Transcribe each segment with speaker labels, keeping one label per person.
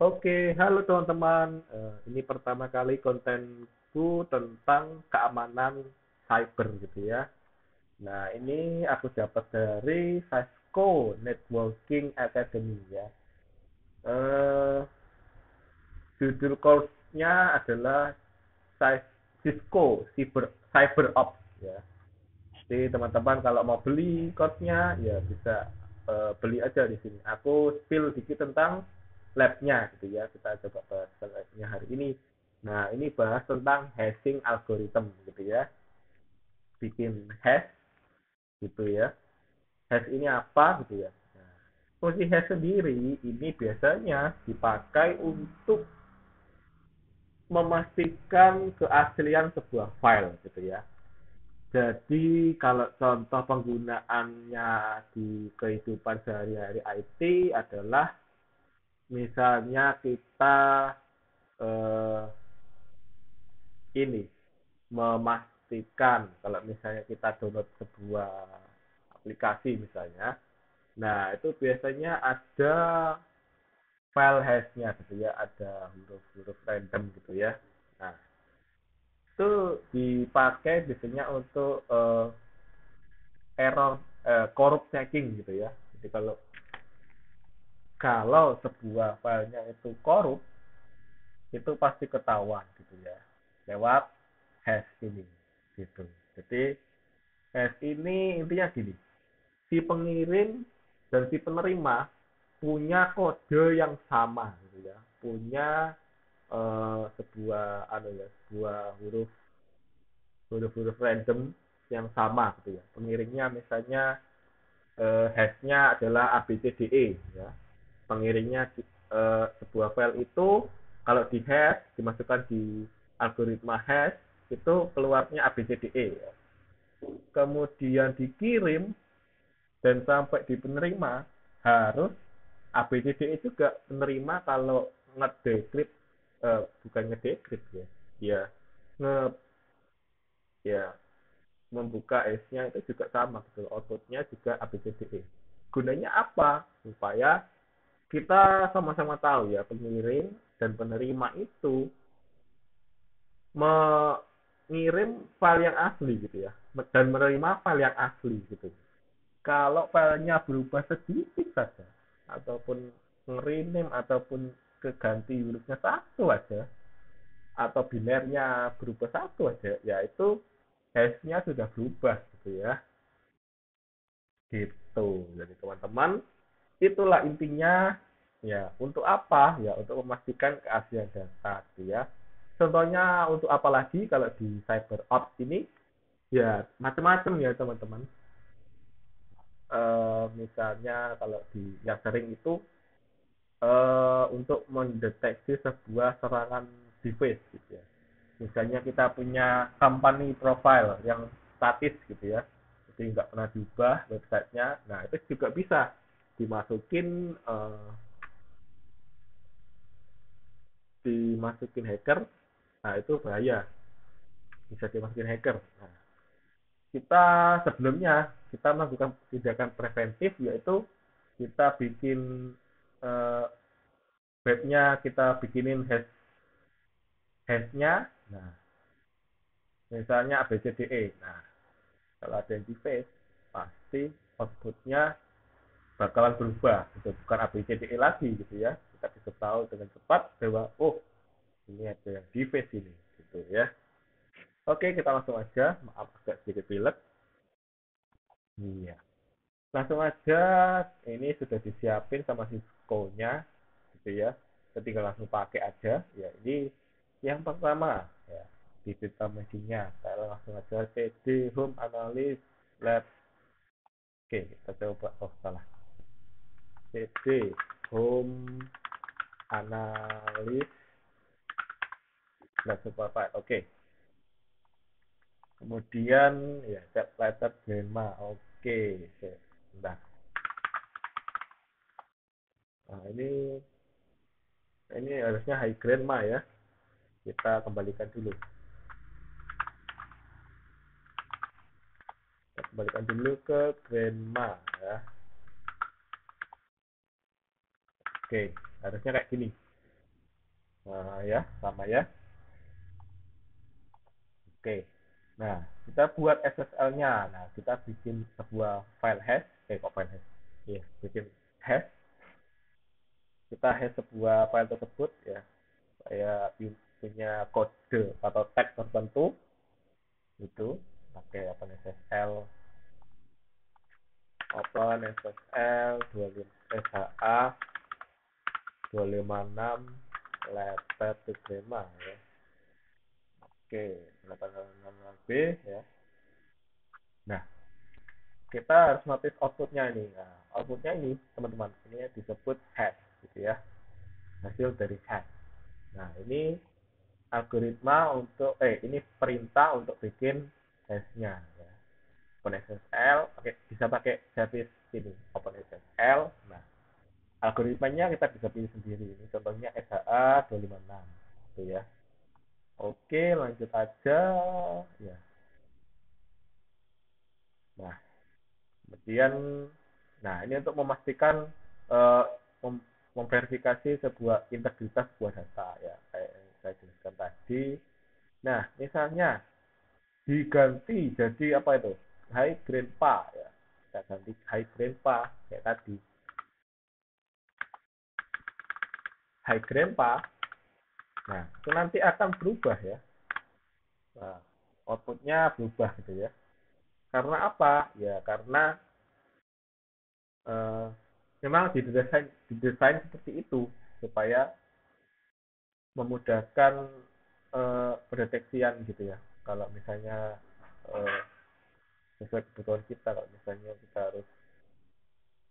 Speaker 1: Oke, halo teman-teman. Ini pertama kali kontenku tentang keamanan cyber gitu ya. Nah, ini aku dapat dari Cisco Networking Academy ya. Eh, Judul course-nya adalah Cisco Cyber Ops ya. Jadi teman-teman kalau mau beli course-nya ya bisa beli aja di sini. Aku spill dikit tentang lab-nya gitu ya. Kita coba bahas lab-nya hari ini. Nah, ini bahas tentang hashing algorithm gitu ya. Bikin hash gitu ya. Hash ini apa gitu ya. Nah, fungsi hash sendiri ini biasanya dipakai untuk memastikan keaslian sebuah file gitu ya. Jadi kalau contoh penggunaannya di kehidupan sehari-hari IT adalah misalnya kita eh, ini memastikan kalau misalnya kita download sebuah aplikasi misalnya, nah itu biasanya ada file hash-nya gitu ya, ada huruf-huruf random gitu ya. Nah, itu dipakai biasanya untuk error corrupt checking gitu ya. Jadi kalau kalau sebuah filenya itu korup, itu pasti ketahuan gitu ya lewat hash ini gitu. Jadi hash ini intinya gini, si pengirim dan si penerima punya kode yang sama gitu ya, punya sebuah sebuah huruf random yang sama gitu ya. Pengirimnya misalnya hash-nya adalah ABCDE ya. Pengirimnya sebuah file itu kalau di hash dimasukkan di algoritma hash itu keluarnya ABCDE ya. Kemudian dikirim dan sampai di penerima harus ABCDE juga penerima kalau ngedecrypt bukan ngedecrypt ya. Ya nge ya membuka hash-nya itu juga sama gitu. Outputnya juga ABCDE. Gunanya apa? Supaya kita sama-sama tahu ya pengirim dan penerima itu mengirim file yang asli gitu ya dan menerima file yang asli gitu. Kalau filenya berubah sedikit saja ataupun ngerename ataupun keganti hurufnya satu aja atau binernya berubah satu aja, ya itu hash-nya sudah berubah gitu ya. Gitu. Jadi teman-teman, itulah intinya ya. Untuk apa? Ya untuk memastikan keaslian data gitu ya. Contohnya untuk apa lagi kalau di cyber ops ini ya macam-macam ya teman-teman. Misalnya kalau di yang sering itu untuk mendeteksi sebuah serangan device gitu ya. Misalnya kita punya company profile yang statis gitu ya, jadi nggak pernah diubah websitenya. Nah itu juga bisa dimasukin hacker. Nah itu bahaya, bisa dimasukin hacker. Nah, kita sebelumnya kita melakukan tindakan preventif, yaitu kita bikin eh, webnya, kita bikinin hashnya. Nah misalnya ABCDE. Nah kalau ada yang device pasti outputnya bakalan berubah gitu, bukan ABCDE lagi gitu ya. Kita bisa tahu dengan cepat bahwa oh ini ada yang device ini gitu ya. Oke, kita langsung aja. Maaf agak sedikit pilek. Iya. Langsung aja, ini sudah disiapin sama Cisco-nya gitu ya. Kita tinggal langsung pakai aja. Ya, ini yang pertama ya. Di data mesinnya. Saya langsung aja cd home analysis lab. Oke, kita coba. Oh, salah. cd home analysis lab super. Oke. Kemudian ya set letter grandma. Oke, nah, nah ini harusnya high grandma ya. Kita kembalikan dulu. Kita kembalikan dulu ke grandma ya. Oke, harusnya kayak gini. Nah, ya, sama ya. Oke. Nah, kita buat SSL-nya. Nah, kita bikin sebuah file hash. Kok file hash? Iya, bikin hash. Kita hash sebuah file tersebut ya. Saya punya kode atau tag tertentu itu pakai open SSL open SSL 25 SHA 256 letter terima ya. Oke, 866B ya. Nah, kita harus notice outputnya ini. Nah, outputnya ini teman-teman, ini disebut hash gitu ya. Hasil dari hash. Nah, ini algoritma untuk ini perintah untuk bikin hashnya ya. OpenSSL bisa pakai service ini OpenSSL. Nah, algoritmanya kita bisa pilih sendiri. Ini contohnya SHA 256 gitu ya. Oke, lanjut aja ya. Nah, kemudian ini untuk memastikan eh, memverifikasi sebuah integritas sebuah data ya, kayak yang saya jelaskan tadi. Nah, misalnya diganti jadi apa itu? High grandpa ya. Kita ganti high grandpa kayak tadi. High grandpa. Nah, itu nanti akan berubah ya. Nah, outputnya berubah gitu ya. Karena apa? Ya karena eh, memang didesain seperti itu supaya memudahkan pendeteksian gitu ya. Kalau misalnya eh, sesuai kebutuhan kita, kalau misalnya kita harus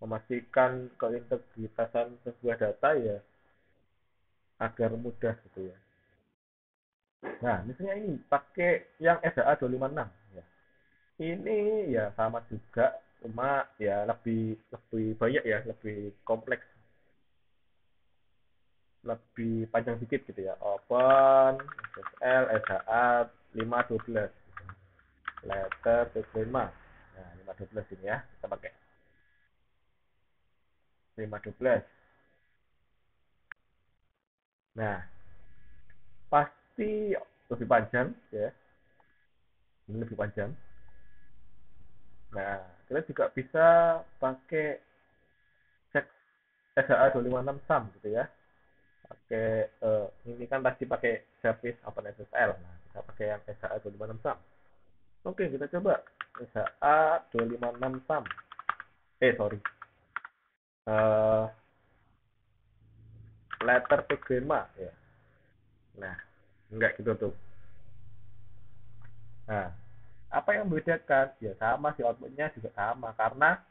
Speaker 1: memastikan keintegritasan sebuah data ya agar mudah gitu ya. Nah, misalnya ini pakai yang SHA 256 ya. Ini ya sama juga, cuma ya lebih lebih banyak ya, lebih kompleks, lebih panjang dikit gitu ya. Open SSL SHA 512 letter 5. Nah, 512 ini ya, kita pakai 512. Nah, pasti lebih panjang ya. Ini lebih panjang. Nah, kita juga bisa pakai cek SHA 256 SAM gitu ya. Pakai ini kan pasti pakai service OpenSSL. Nah, kita pakai yang SHA 256 SAM. Oke, kita coba SHA 256 SAM. Sorry. Uh, letter Pigma ya. Nah, enggak gitu tuh. Nah, apa yang membedakan? Ya sama si outputnya juga sama karena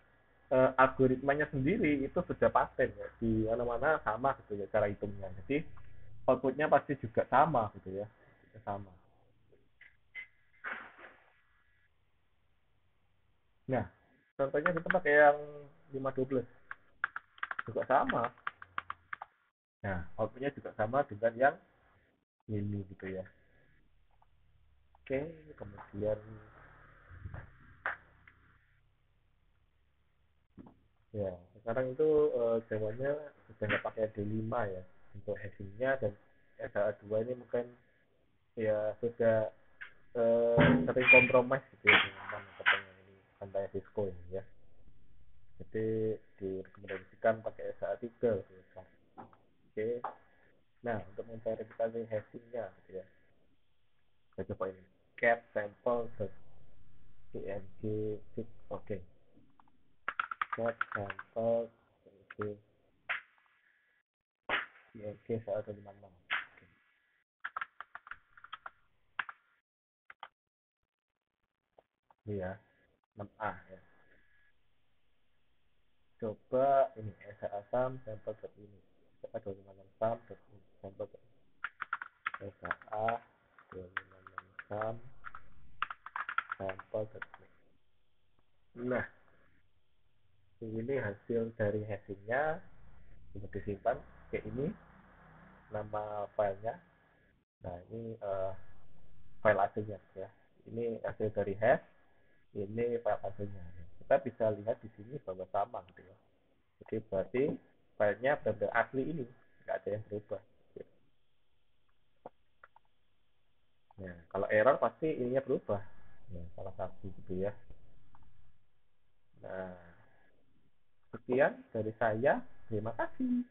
Speaker 1: algoritmanya sendiri itu sudah paten ya, di mana-mana sama gitu ya cara hitungnya. Jadi outputnya pasti juga sama gitu ya, sama. Nah, contohnya kita pakai yang 512 juga sama. Nah, outputnya juga sama dengan yang ini gitu ya. Oke, kemudian ya sekarang itu zamannya sudah nggak pakai D5 ya untuk hashingnya, dan SHA-2 ini mungkin ya sudah sering kompromis gitu ya dengan katanya ini santai Cisco ini ya. Jadi direkomendasikan pakai SHA-3 gitu ya. Oke, nah untuk memverifikasi hashingnya gitu ya, saya coba ini cat sample.png. Oke, cat sample.png SHA-256. Ini ya, 6A ya. Coba ini SHA-SAM sampel ini. SHA 256 SAM sampel SHA 256 SAM sampel. Nah, ini hasil dari hashingnya sudah disimpan kayak ini, nama filenya. Nah, ini file aslinya ya. Ini hasil dari hash, ini file aslinya. Kita bisa lihat di sini bahwa sama gitu ya. Jadi berarti filenya benar-benar asli ini, nggak ada yang berubah. Ya, kalau error pasti ininya berubah. Ya, salah satu gitu ya. Nah, sekian dari saya. Terima kasih.